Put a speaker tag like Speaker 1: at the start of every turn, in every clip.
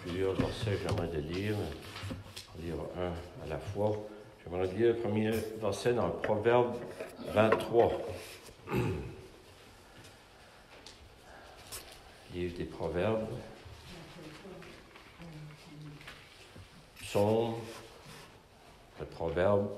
Speaker 1: plusieurs versets que j'aimerais de lire, lire un à la fois. J'aimerais lire le premier verset dans le Proverbe 23. Livre des Proverbes. Psaume, le Proverbe.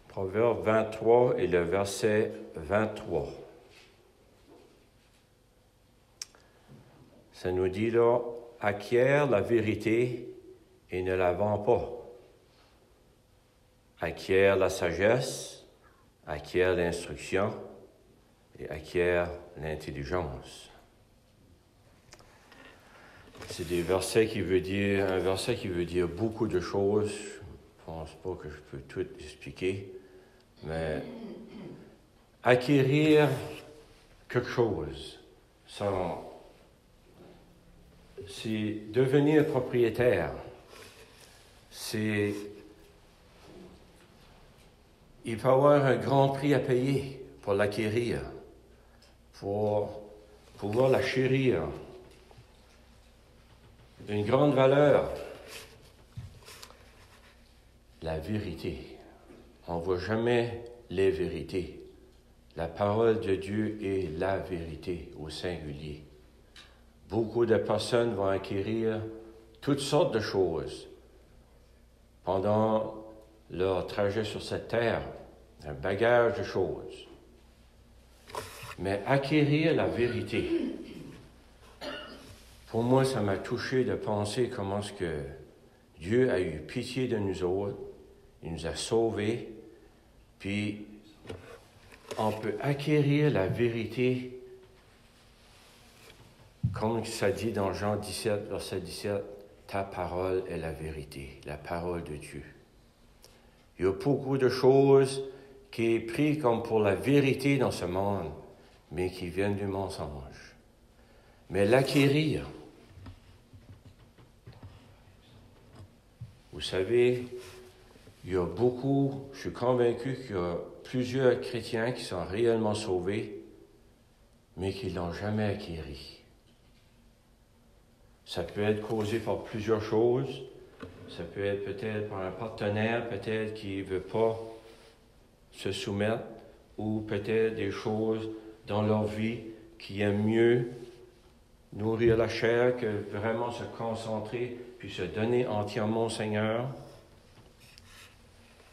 Speaker 1: Proverbe 23 et le verset 23. Ça nous dit là, « Acquiert la vérité et ne la vends pas. Acquiert la sagesse, acquiert l'instruction et acquiert l'intelligence. » C'est un verset qui veut dire beaucoup de choses. Je ne pense pas que je peux tout expliquer. Mais acquérir quelque chose, c'est devenir propriétaire. Il peut y avoir un grand prix à payer pour l'acquérir, pour pouvoir la chérir. Une grande valeur. La vérité. On ne voit jamais les vérités. La parole de Dieu est la vérité au singulier. Beaucoup de personnes vont acquérir toutes sortes de choses pendant leur trajet sur cette terre, un bagage de choses. Mais acquérir la vérité, pour moi, ça m'a touché de penser comment est-ce que Dieu a eu pitié de nous autres, il nous a sauvés, puis on peut acquérir la vérité, comme ça dit dans Jean 17, verset 17, « Ta parole est la vérité, la parole de Dieu. » Il y a beaucoup de choses qui est prises comme pour la vérité dans ce monde, mais qui viennent du mensonge. Mais l'acquérir, vous savez, il y a beaucoup, je suis convaincu qu'il y a plusieurs chrétiens qui sont réellement sauvés, mais qui ne l'ont jamais acquis. Ça peut être causé par plusieurs choses. Ça peut être peut-être par un partenaire, peut-être qui ne veut pas se soumettre, ou peut-être des choses dans leur vie qui aiment mieux nourrir la chair que vraiment se concentrer puis se donner entièrement au Seigneur.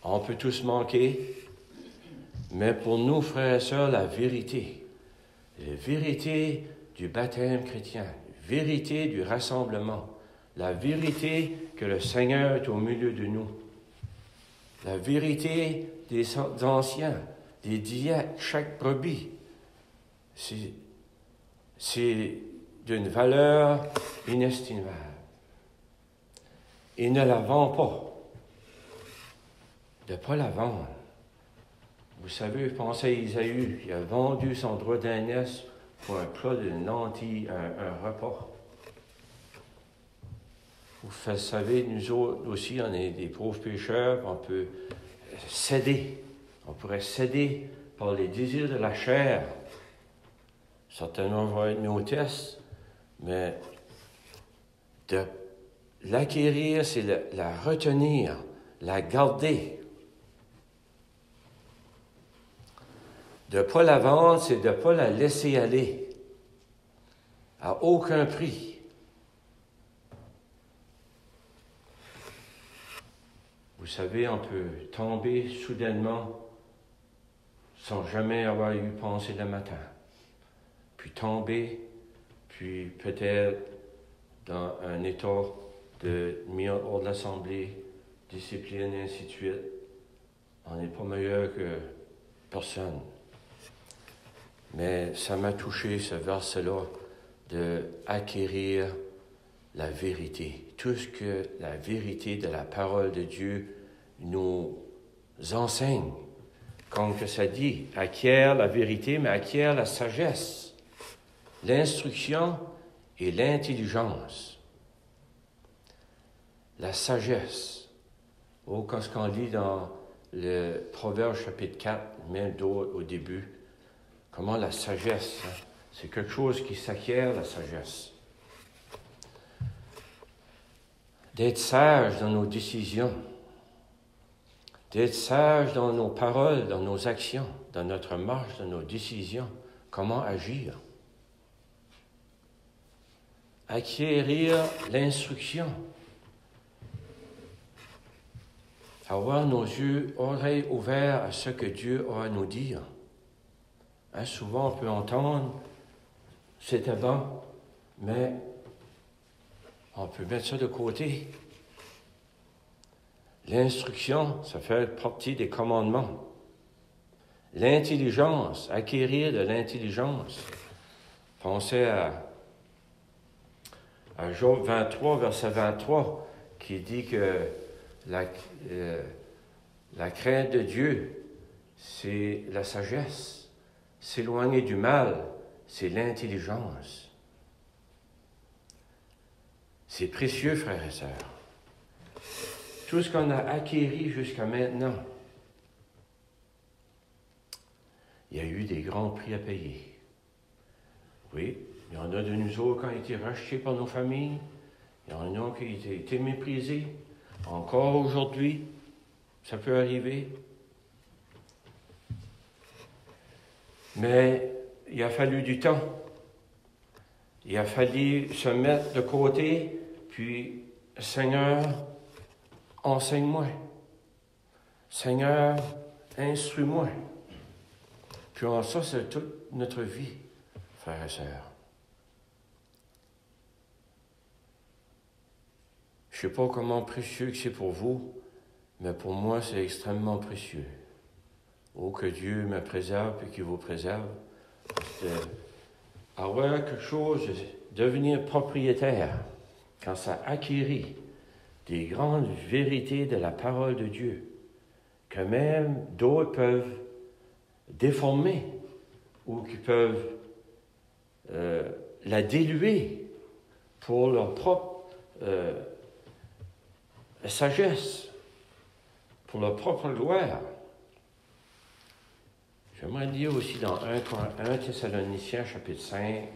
Speaker 1: On peut tous manquer, mais pour nous, frères et sœurs, la vérité du baptême chrétien, la vérité du rassemblement, la vérité que le Seigneur est au milieu de nous, la vérité des anciens, des diètes, chaque brebis, c'est d'une valeur inestimable. Il ne la vend pas. De ne pas la vendre. Vous savez, pensez à Isaïe, il a vendu son droit d'aînesse pour un plat de lentilles, un repas. Vous savez, nous autres aussi, on est des pauvres pécheurs, on peut céder. On pourrait céder par les désirs de la chair. Certainement vont être nos tests, mais de l'acquérir, c'est la retenir, la garder. De ne pas la vendre, c'est de ne pas la laisser aller. À aucun prix. Vous savez, on peut tomber soudainement sans jamais avoir eu pensé le matin. Puis tomber, puis peut-être dans un état de mis hors de l'Assemblée, discipline, et ainsi de suite. On n'est pas meilleur que personne. Mais ça m'a touché, ce verset-là, d'acquérir la vérité. Tout ce que la vérité de la parole de Dieu nous enseigne. Comme que ça dit, acquiert la vérité, mais acquiert la sagesse, l'instruction et l'intelligence. La sagesse. Oh, quand on lit dans le Proverbe chapitre 4, même au début, comment la sagesse, hein, c'est quelque chose qui s'acquiert, la sagesse. D'être sage dans nos décisions, d'être sage dans nos paroles, dans nos actions, dans notre marche, dans nos décisions, comment agir. Acquérir l'instruction. Avoir nos yeux, oreilles ouverts à ce que Dieu a à nous dire. Hein, souvent, on peut entendre, c'était bon, mais on peut mettre ça de côté. L'instruction, ça fait partie des commandements. L'intelligence, acquérir de l'intelligence. Pensez à Job 23, verset 23, qui dit que la crainte de Dieu, c'est la sagesse. S'éloigner du mal, c'est l'intelligence. C'est précieux, frères et sœurs. Tout ce qu'on a acquéri jusqu'à maintenant, il y a eu des grands prix à payer. Oui, il y en a de nous autres qui ont été rachetés par nos familles. Il y en a qui ont été méprisés. Encore aujourd'hui, ça peut arriver. Mais il a fallu du temps. Il a fallu se mettre de côté, puis, Seigneur, enseigne-moi. Seigneur, instruis-moi. Puis en ça, c'est toute notre vie, frères et sœurs. Je ne sais pas comment précieux que c'est pour vous, mais pour moi, c'est extrêmement précieux. Oh, que Dieu me préserve et qu'il vous préserve. Avoir quelque chose, devenir propriétaire, quand ça acquérit des grandes vérités de la parole de Dieu, que même d'autres peuvent déformer ou qui peuvent la diluer pour leur propre sagesse, pour leur propre gloire. J'aimerais lire aussi dans 1 Thessaloniciens, chapitre 5.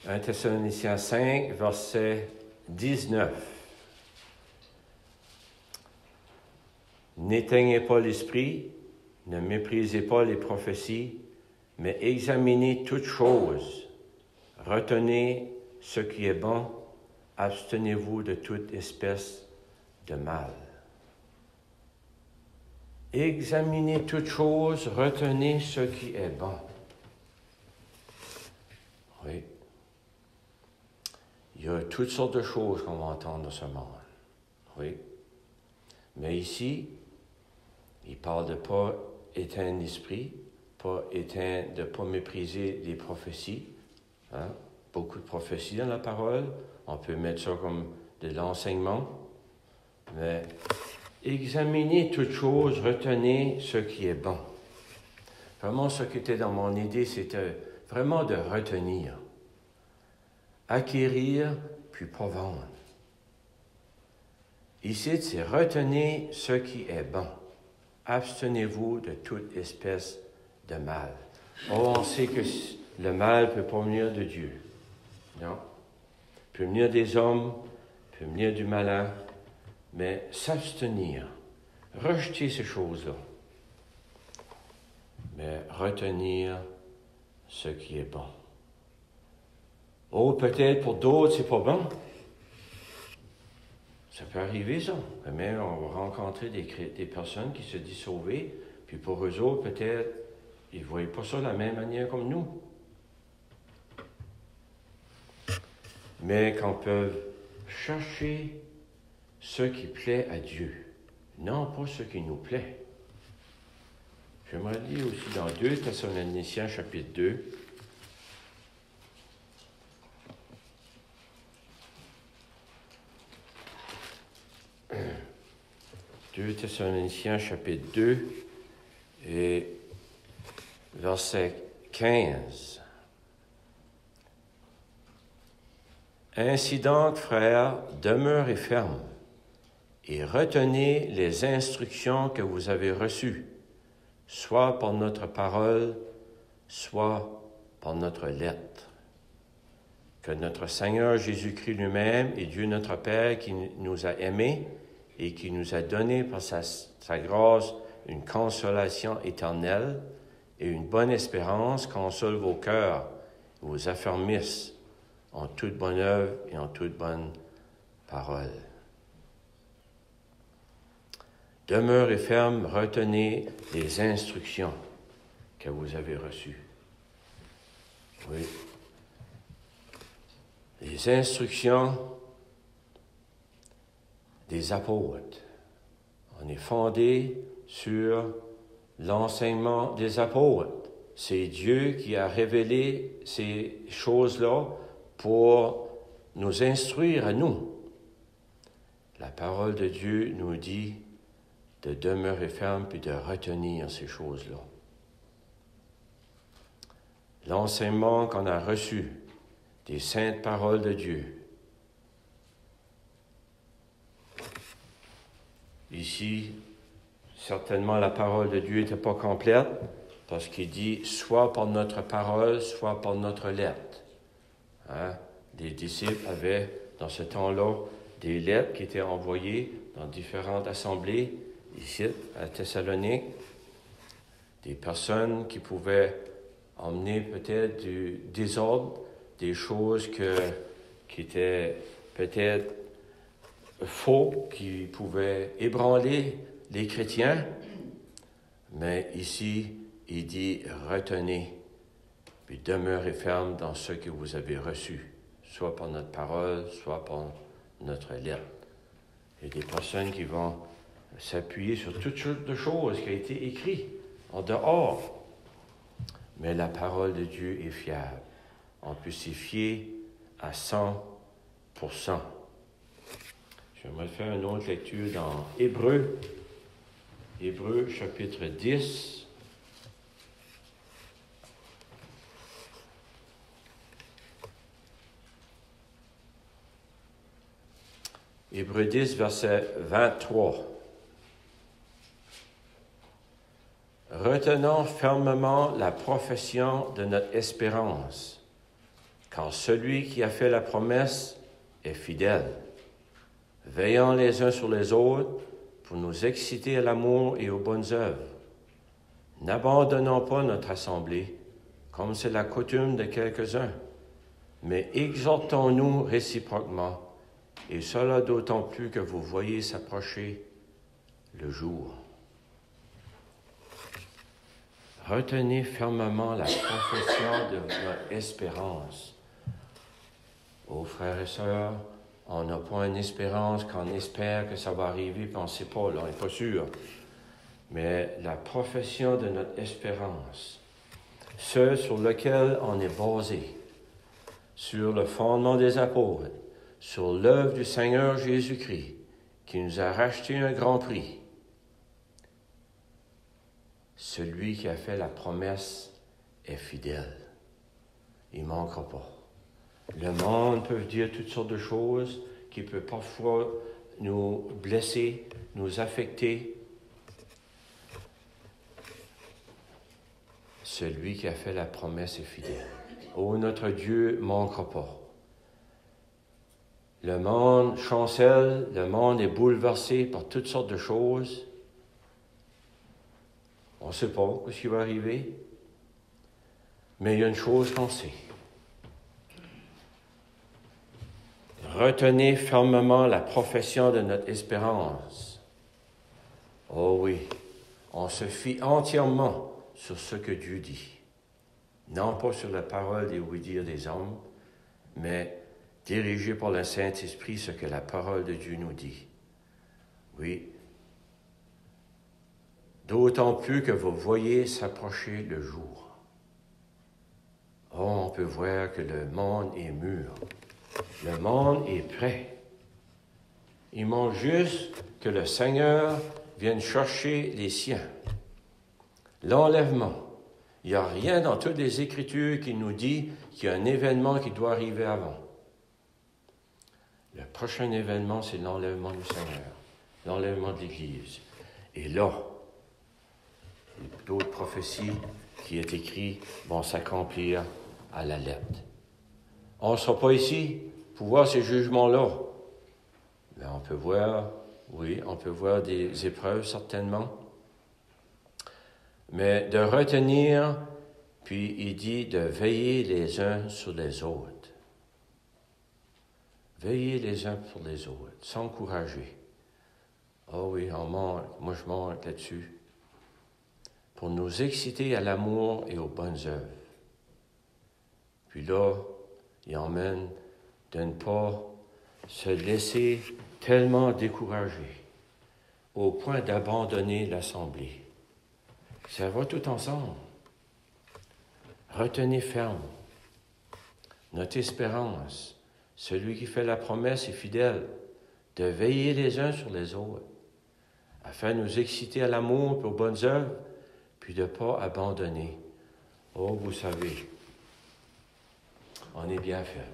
Speaker 1: « 1 Thessaloniciens 5, verset 19. « N'éteignez pas l'esprit, ne méprisez pas les prophéties, mais examinez toutes choses. Retenez ce qui est bon, abstenez-vous de toute espèce de mal. » Examinez toutes choses, retenez ce qui est bon. Oui. Il y a toutes sortes de choses qu'on va entendre dans ce monde. Oui. Mais ici, il parle de ne pas éteindre l'esprit, de ne pas mépriser les prophéties. Hein? Beaucoup de prophéties dans la parole. On peut mettre ça comme de l'enseignement. Mais examinez toutes choses, retenez ce qui est bon. Vraiment, ce qui était dans mon idée, c'était vraiment de retenir. Acquérir, puis pas vendre. Ici, c'est retenez ce qui est bon. Abstenez-vous de toute espèce de mal. Oh, on sait que le mal ne peut pas venir de Dieu. Non. Il peut venir des hommes, il peut venir du malin, mais s'abstenir, rejeter ces choses-là, mais retenir ce qui est bon. Oh, peut-être pour d'autres, c'est pas bon. Ça peut arriver, ça. Même on va rencontrer des personnes qui se disent sauvées, puis pour eux autres, peut-être, ils ne voient pas ça de la même manière comme nous. Mais qu'on peut chercher ce qui plaît à Dieu, non pas ce qui nous plaît. J'aimerais lire aussi dans 2 Thessaloniciens, chapitre 2. 2 Thessaloniciens, chapitre 2, et verset 15. Ainsi donc, frères, demeurez fermes et retenez les instructions que vous avez reçues, soit par notre parole, soit par notre lettre. Que notre Seigneur Jésus-Christ lui-même et Dieu notre Père qui nous a aimés et qui nous a donné par sa grâce une consolation éternelle et une bonne espérance console vos cœurs et vous affermisse en toute bonne œuvre et en toute bonne parole. Demeurez fermes, retenez les instructions que vous avez reçues. Oui. Les instructions des apôtres. On est fondé sur l'enseignement des apôtres. C'est Dieu qui a révélé ces choses-là pour nous instruire à nous. La parole de Dieu nous dit de demeurer ferme puis de retenir ces choses-là. L'enseignement qu'on a reçu des saintes paroles de Dieu. Ici, certainement la parole de Dieu n'était pas complète parce qu'il dit soit par notre parole, soit par notre lettre. Hein? Les disciples avaient, dans ce temps-là, des lettres qui étaient envoyées dans différentes assemblées, ici, à Thessalonique, des personnes qui pouvaient emmener peut-être du désordre, des choses qui étaient peut-être faux, qui pouvaient ébranler les chrétiens. Mais ici, il dit « retenez ». Puis demeurez ferme dans ce que vous avez reçu, soit par notre parole, soit par notre lettre. Il y a des personnes qui vont s'appuyer sur toutes sortes de choses qui ont été écrites en dehors. Mais la parole de Dieu est fiable. On peut s'y fier à 100%. J'aimerais faire une autre lecture dans Hébreux. Hébreux, chapitre 10. Hébreux 10, verset 23. Retenons fermement la profession de notre espérance, car celui qui a fait la promesse est fidèle. Veillons les uns sur les autres pour nous exciter à l'amour et aux bonnes œuvres. N'abandonnons pas notre assemblée, comme c'est la coutume de quelques-uns, mais exhortons-nous réciproquement, et cela d'autant plus que vous voyez s'approcher le jour. Retenez fermement la profession de votre espérance. Oh, frères et sœurs, on n'a pas une espérance qu'on espère que ça va arriver, puis on ne sait pas, là, on n'est pas sûr. Mais la profession de notre espérance, ce sur lequel on est basé, sur le fondement des apôtres, sur l'œuvre du Seigneur Jésus-Christ, qui nous a racheté un grand prix. Celui qui a fait la promesse est fidèle. Il ne manquera pas. Le monde peut dire toutes sortes de choses qui peuvent parfois nous blesser, nous affecter. Celui qui a fait la promesse est fidèle. Oh, notre Dieu ne manquera pas. Le monde chancelle, le monde est bouleversé par toutes sortes de choses. On ne sait pas ce qui va arriver, mais il y a une chose qu'on sait. Retenez fermement la profession de notre espérance. Oh oui, on se fie entièrement sur ce que Dieu dit. Non pas sur la parole et oui-dire des hommes, mais dirigé par le Saint-Esprit, ce que la parole de Dieu nous dit. Oui. D'autant plus que vous voyez s'approcher le jour. Oh, on peut voir que le monde est mûr. Le monde est prêt. Il manque juste que le Seigneur vienne chercher les siens. L'enlèvement Il n'y a rien dans toutes les Écritures qui nous dit qu'il y a un événement qui doit arriver avant. Le prochain événement, c'est l'enlèvement du Seigneur, l'enlèvement de l'Église. Et là, d'autres prophéties qui est écrites vont s'accomplir à la lettre. On ne sera pas ici pour voir ces jugements-là. Mais on peut voir, oui, on peut voir des épreuves certainement. Mais de retenir, puis il dit de veiller les uns sur les autres. Veiller les uns sur les autres, s'encourager. Oh oui, on manque, moi je manque là-dessus. Pour nous exciter à l'amour et aux bonnes œuvres. Puis là, il emmène de ne pas se laisser tellement décourager au point d'abandonner l'assemblée. Ça va tout ensemble. Retenez ferme notre espérance. Celui qui fait la promesse est fidèle de veiller les uns sur les autres, afin de nous exciter à l'amour et aux bonnes œuvres, puis de ne pas abandonner. Oh, vous savez, on est bien fait.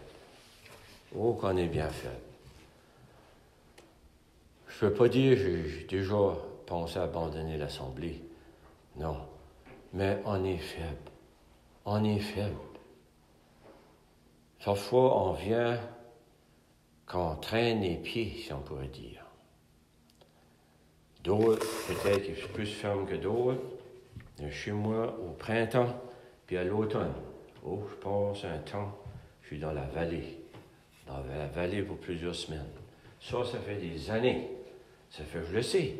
Speaker 1: Oh, qu'on est bien fait. Je ne peux pas dire que j'ai déjà pensé à abandonner l'Assemblée. Non. Mais on est faible. On est faible. Parfois, on vient quand on traîne les pieds, si on pourrait dire. D'autres, peut-être qu'ils sont plus fermes que d'autres. Chez moi, au printemps, puis à l'automne. Oh, je passe un temps, je suis dans la vallée. Dans la vallée pour plusieurs semaines. Ça fait des années. Ça fait, je le sais.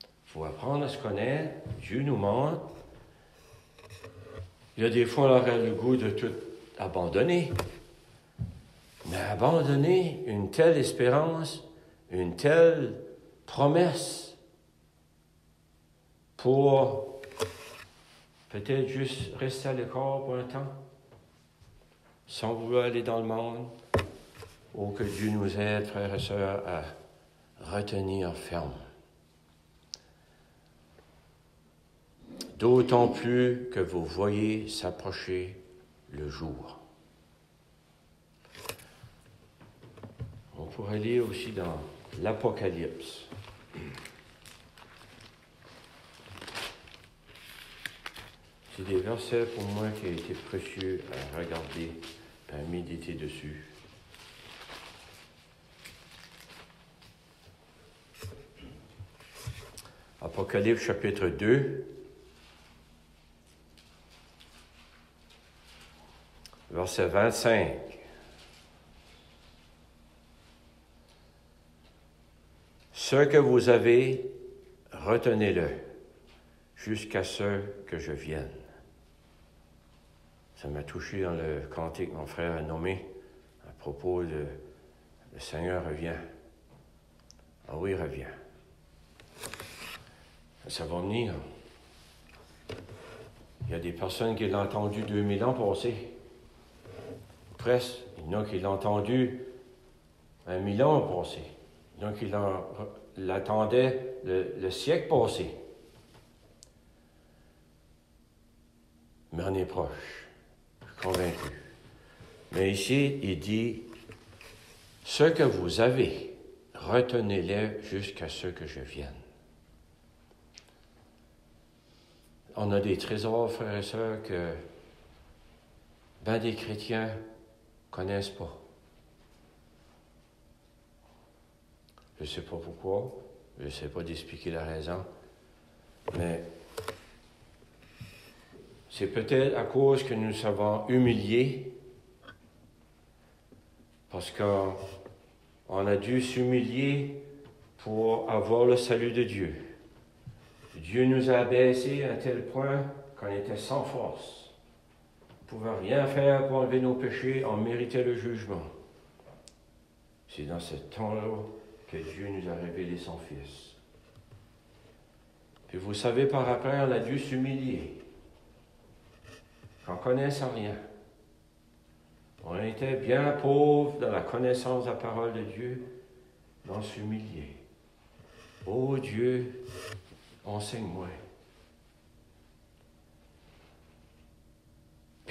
Speaker 1: Il faut apprendre à se connaître. Dieu nous montre. Il y a des fois, on aurait le goût de tout abandonner. Mais abandonner une telle espérance, une telle promesse pour peut-être juste rester à l'écart pour un temps, sans vouloir aller dans le monde. Oh, que Dieu nous aide, frères et sœurs, à retenir ferme. D'autant plus que vous voyez s'approcher le jour. On pourrait lire aussi dans l'Apocalypse. C'est des versets pour moi qui ont été précieux à regarder, à méditer dessus. Apocalypse chapitre 2, verset 25. Ce que vous avez, retenez-le, jusqu'à ce que je vienne. Ça m'a touché dans le cantique que mon frère a nommé à propos de « Le Seigneur revient ». Ah oui, il revient. Ça va venir. Il y a des personnes qui l'ont entendu 2000 ans passer. Presque. Il y en a qui l'ont entendu 1000 ans passé. Il y en a qui l'attendaient le siècle passé. Mais on est proche. Je suis convaincu. Mais ici, il dit, ce que vous avez, retenez-les jusqu'à ce que je vienne. On a des trésors, frères et sœurs, que ben des chrétiens ne connaissent pas. Je ne sais pas pourquoi, je ne sais pas d'expliquer la raison, mais c'est peut-être à cause que nous savons humilier, parce qu'on a dû s'humilier pour avoir le salut de Dieu. Dieu nous a abaissés à tel point qu'on était sans force. On ne pouvait rien faire pour enlever nos péchés, on méritait le jugement. C'est dans ce temps-là que Dieu nous a révélé son Fils. Puis vous savez, par après, on a dû s'humilier. On ne connaissait rien. On était bien pauvres dans la connaissance de la parole de Dieu, dans s'humilier. Ô Dieu, enseigne-moi.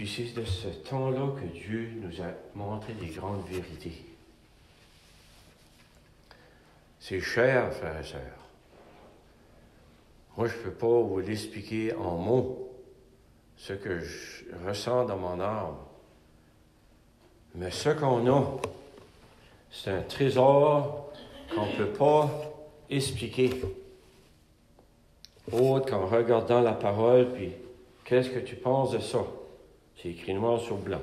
Speaker 1: Puis c'est de ce temps-là que Dieu nous a montré des grandes vérités. C'est cher, frères et sœurs. Moi, je ne peux pas vous l'expliquer en mots, ce que je ressens dans mon âme. Mais ce qu'on a, c'est un trésor qu'on ne peut pas expliquer. Autre qu'en regardant la parole, puis qu'est-ce que tu penses de ça? C'est écrit noir sur blanc.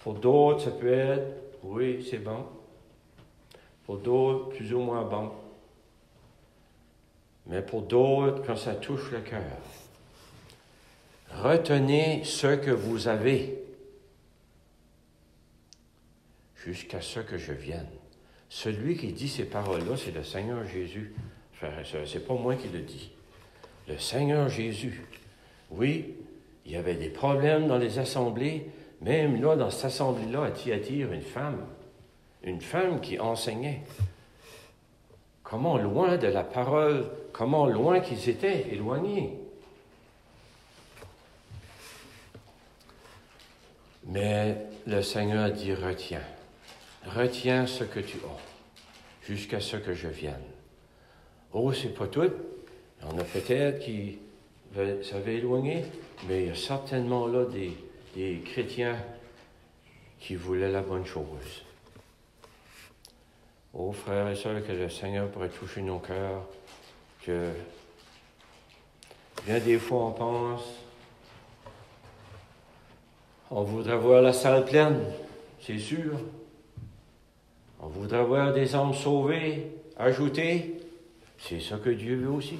Speaker 1: Pour d'autres, ça peut être, oui, c'est bon. Pour d'autres, plus ou moins bon. Mais pour d'autres, quand ça touche le cœur, retenez ce que vous avez jusqu'à ce que je vienne. Celui qui dit ces paroles-là, c'est le Seigneur Jésus. Frères et sœurs, c'est pas moi qui le dis. Le Seigneur Jésus. Oui, il y avait des problèmes dans les assemblées. Même là, dans cette assemblée-là, à Thyatire, une femme qui enseignait. Comment loin de la parole, comment loin qu'ils étaient éloignés. Mais le Seigneur a dit, retiens ce que tu as, jusqu'à ce que je vienne. Oh, c'est pas tout. Il y en a peut-être qui s'avaient éloigné, mais il y a certainement là des chrétiens qui voulaient la bonne chose. Oh, frères et sœurs, que le Seigneur pourrait toucher nos cœurs, que bien des fois on pense, on voudrait voir la salle pleine, c'est sûr. On voudrait voir des âmes sauvées, ajoutées. C'est ça que Dieu veut aussi.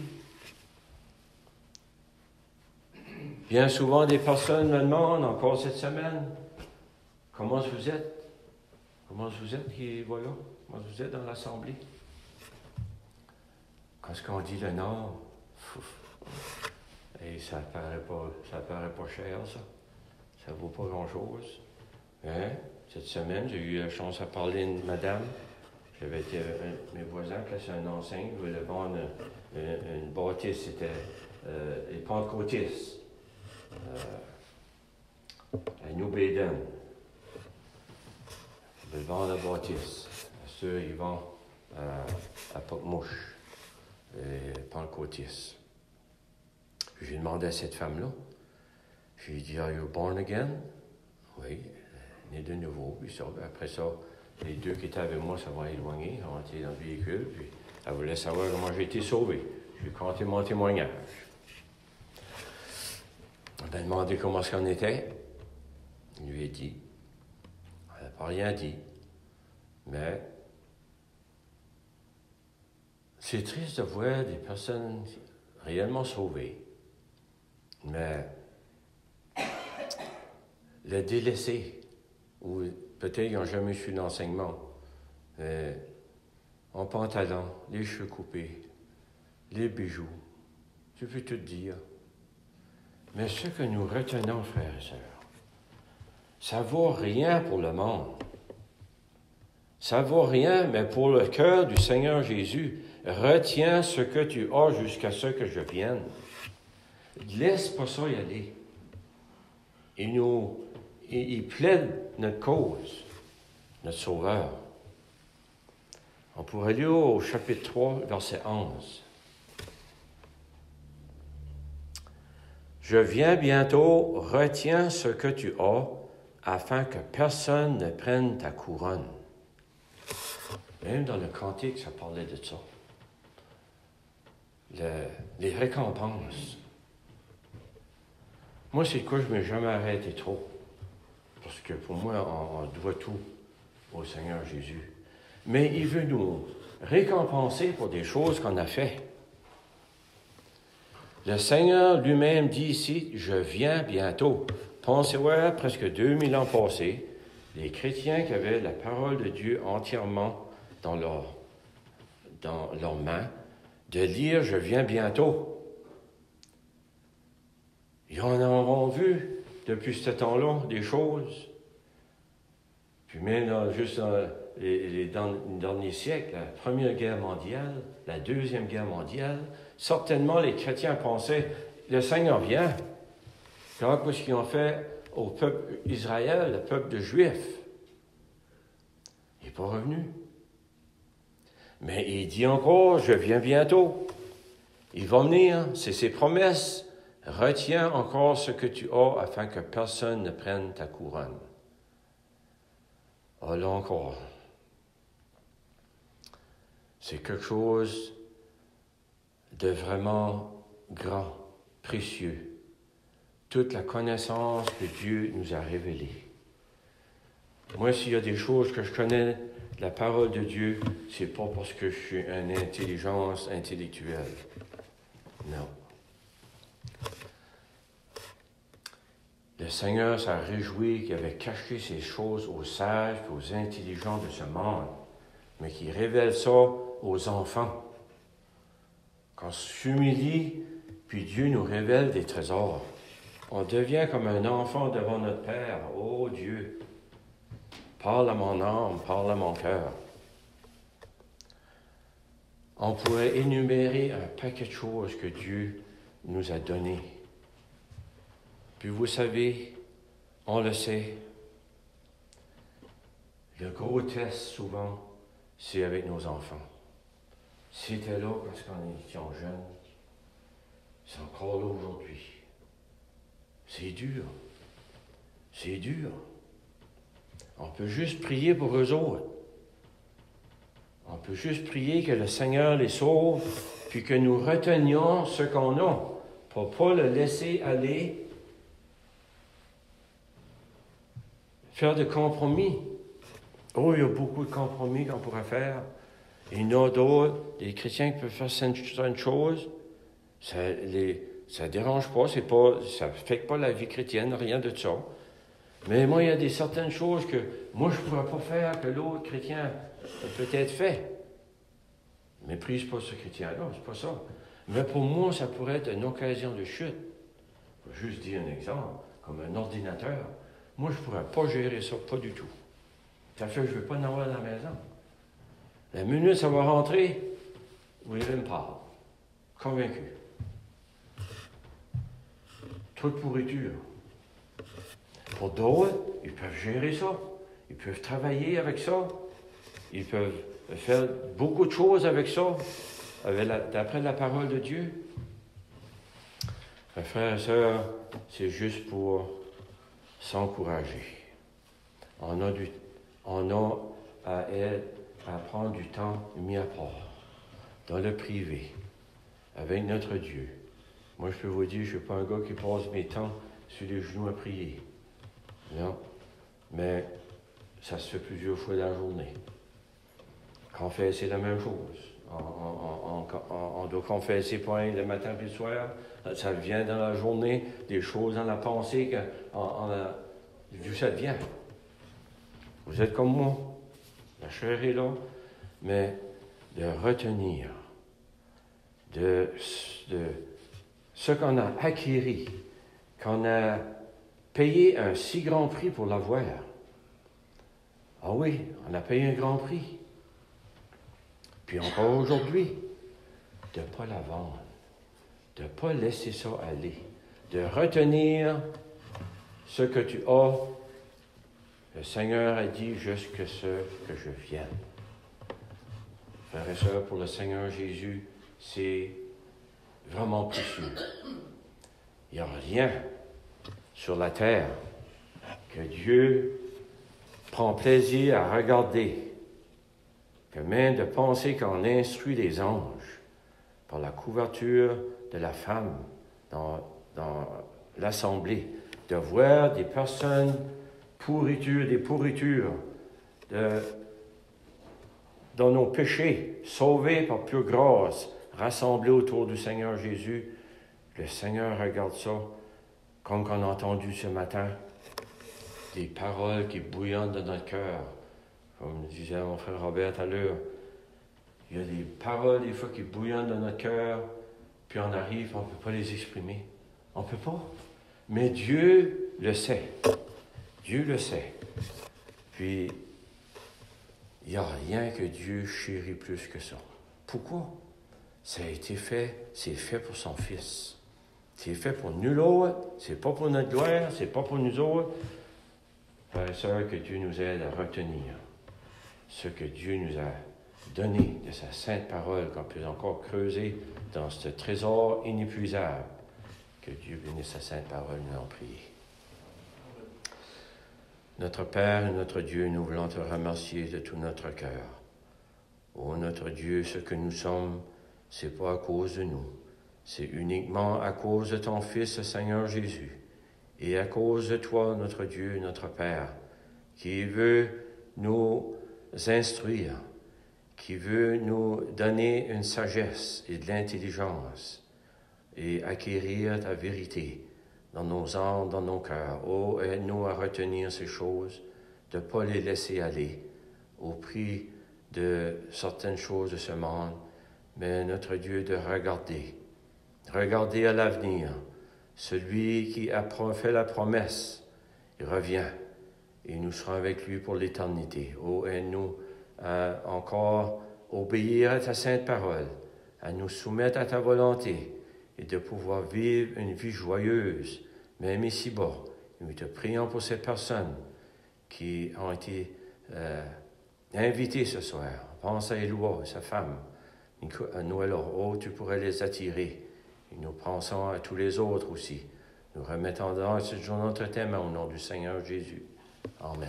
Speaker 1: Bien souvent, des personnes me demandent, encore cette semaine, comment vous êtes? Comment vous êtes qui voilà? Comment vous êtes dans l'Assemblée? Quand on dit le Nord, et ça paraît pas cher, ça. Ça vaut pas grand-chose. Hein? Cette semaine, j'ai eu la chance à parler à une madame. J'avais été mes voisins, plaçaient un enseigne, ils voulaient vendre une bâtisse, c'était les pentecôtistes à New Baden. Ils veulent vendre la bâtisse. Ceux, ils vendent à Pocmouche, les pentecôtistes. J'ai demandé à cette femme-là, j'ai dit, Are you born again? Oui, né de nouveau. Puis ça, après ça, les deux qui étaient avec moi, ça va éloigner, ils ont été dans le véhicule, puis elle voulait savoir comment j'ai été sauvé. Je lui ai conté mon témoignage. On m'a demandé comment est-ce qu'on était. Il lui a dit. Elle n'a pas rien dit. Mais c'est triste de voir des personnes réellement sauvées. Mais le délaissé, ou peut-être qu'ils n'ont jamais su l'enseignement, en pantalon, les cheveux coupés, les bijoux, tu peux tout dire. Mais ce que nous retenons, frères et sœurs, ça ne vaut rien pour le monde. Ça ne vaut rien, mais pour le cœur du Seigneur Jésus, retiens ce que tu as jusqu'à ce que je vienne. Laisse pas ça y aller. Il plaide notre cause, notre Sauveur. On pourrait lire au chapitre 3, verset 11. Je viens bientôt, retiens ce que tu as, afin que personne ne prenne ta couronne. Même dans le cantique, ça parlait de ça. Les récompenses. Moi, c'est quoi, je ne m'ai jamais arrêté trop. Parce que pour moi, on doit tout au Seigneur Jésus. Mais il veut nous récompenser pour des choses qu'on a faites. Le Seigneur lui-même dit ici, « Je viens bientôt ». Pensez-vous, presque 2000 ans passés, les chrétiens qui avaient la parole de Dieu entièrement dans leurs mains, de lire « Je viens bientôt ». Ils en auront vu depuis ce temps-là des choses. Puis même juste dans les derniers siècles, la Première Guerre mondiale, la Deuxième Guerre mondiale, certainement les chrétiens pensaient, le Seigneur vient. Regarde ce qu'ils ont fait au peuple Israël, le peuple de Juifs. Il n'est pas revenu. Mais il dit encore, je viens bientôt. Il va venir, c'est ses promesses. Retiens encore ce que tu as afin que personne ne prenne ta couronne. Ah, là encore, c'est quelque chose de vraiment grand, précieux. Toute la connaissance que Dieu nous a révélée. Moi, s'il y a des choses que je connais de la parole de Dieu, c'est pas parce que je suis une intelligence intellectuelle. Non. Le Seigneur s'est réjoui qu'il avait caché ces choses aux sages et aux intelligents de ce monde, mais qu'il révèle ça aux enfants. Quand on s'humilie, puis Dieu nous révèle des trésors. On devient comme un enfant devant notre Père. Oh Dieu, parle à mon âme, parle à mon cœur. On pourrait énumérer un paquet de choses que Dieu nous a données. Puis vous savez, on le sait, le gros test souvent, c'est avec nos enfants. C'était là quand on était jeunes, c'est encore là aujourd'hui. C'est dur. C'est dur. On peut juste prier pour eux autres. On peut juste prier que le Seigneur les sauve, puis que nous retenions ce qu'on a, pour ne pas le laisser aller faire de compromis. Oh, il y a beaucoup de compromis qu'on pourrait faire. Il y en a d'autres, des chrétiens qui peuvent faire certaines choses. Ça ne dérange pas, ça n'affecte pas la vie chrétienne, rien de ça. Mais moi, il y a certaines choses que moi, je ne pourrais pas faire, que l'autre chrétien a peut-être fait. Je méprise pas ce chrétien-là, c'est pas ça. Mais pour moi, ça pourrait être une occasion de chute. Je vais juste dire un exemple, comme un ordinateur. Moi, je ne pourrais pas gérer ça, pas du tout. Ça fait que je ne veux pas en avoir dans la maison. La minute ça va rentrer, William me parle. Convaincu. Trop de pourriture. Pour d'autres, ils peuvent gérer ça. Ils peuvent travailler avec ça. Ils peuvent faire beaucoup de choses avec ça, d'après la parole de Dieu. Mes frères et sœurs, c'est juste pour s'encourager. On a à prendre du temps mis à part, dans le privé, avec notre Dieu. Moi, je peux vous dire, je ne suis pas un gars qui passe mes temps sur les genoux à prier. Non, mais ça se fait plusieurs fois dans la journée. Confesser la même chose. On doit confesser point le matin puis le soir. Ça vient dans la journée, des choses dans la pensée, d'où ça vient. Vous êtes comme moi. La chair est là, mais de retenir de ce qu'on a acquis, qu'on a payé un si grand prix pour l'avoir. Ah oui, on a payé un grand prix. Puis encore aujourd'hui, de ne pas la vendre, de ne pas laisser ça aller, de retenir ce que tu as. Le Seigneur a dit jusque ce que je vienne. Frères et sœurs, pour le Seigneur Jésus, c'est vraiment précieux. Il n'y a rien sur la terre que Dieu prend plaisir à regarder, que même de penser qu'on instruit les anges par la couverture de la femme dans l'assemblée, de voir des personnes des pourritures, dans nos péchés, sauvés par pure grâce, rassemblés autour du Seigneur Jésus. Le Seigneur regarde ça, comme on a entendu ce matin, des paroles qui bouillonnent dans notre cœur. Comme disait mon frère Robert à l'heure, il y a des paroles des fois qui bouillonnent dans notre cœur, puis on arrive, on ne peut pas les exprimer. On ne peut pas. Mais Dieu le sait. Dieu le sait. Puis, il n'y a rien que Dieu chérit plus que ça. Pourquoi? Ça a été fait, c'est fait pour son Fils. C'est fait pour nul autre, c'est pas pour notre gloire, c'est pas pour nous autres. Frères et sœurs, que Dieu nous aide à retenir ce que Dieu nous a donné de sa sainte parole, qu'on peut encore creuser dans ce trésor inépuisable. Que Dieu bénisse sa sainte parole, nous en prier. Notre Père et notre Dieu, nous voulons te remercier de tout notre cœur. Ô notre Dieu, ce que nous sommes, c'est pas à cause de nous. C'est uniquement à cause de ton Fils, Seigneur Jésus, et à cause de toi, notre Dieu, notre Père, qui veut nous instruire, qui veut nous donner une sagesse et de l'intelligence et acquérir ta vérité dans nos âmes, dans nos cœurs. Oh, aide-nous à retenir ces choses, de ne pas les laisser aller au prix de certaines choses de ce monde, mais notre Dieu, de regarder à l'avenir. Celui qui a fait la promesse, il revient et nous serons avec lui pour l'éternité. Oh, aide-nous à encore obéir à ta sainte parole, à nous soumettre à ta volonté et de pouvoir vivre une vie joyeuse, même ici-bas. Nous te prions pour ces personnes qui ont été invitées ce soir. Pense à Éloi, sa femme, à Noël. Oh, tu pourrais les attirer. Et nous pensons à tous les autres aussi. Nous remettons dans ce jour notre thème au nom du Seigneur Jésus. Amen.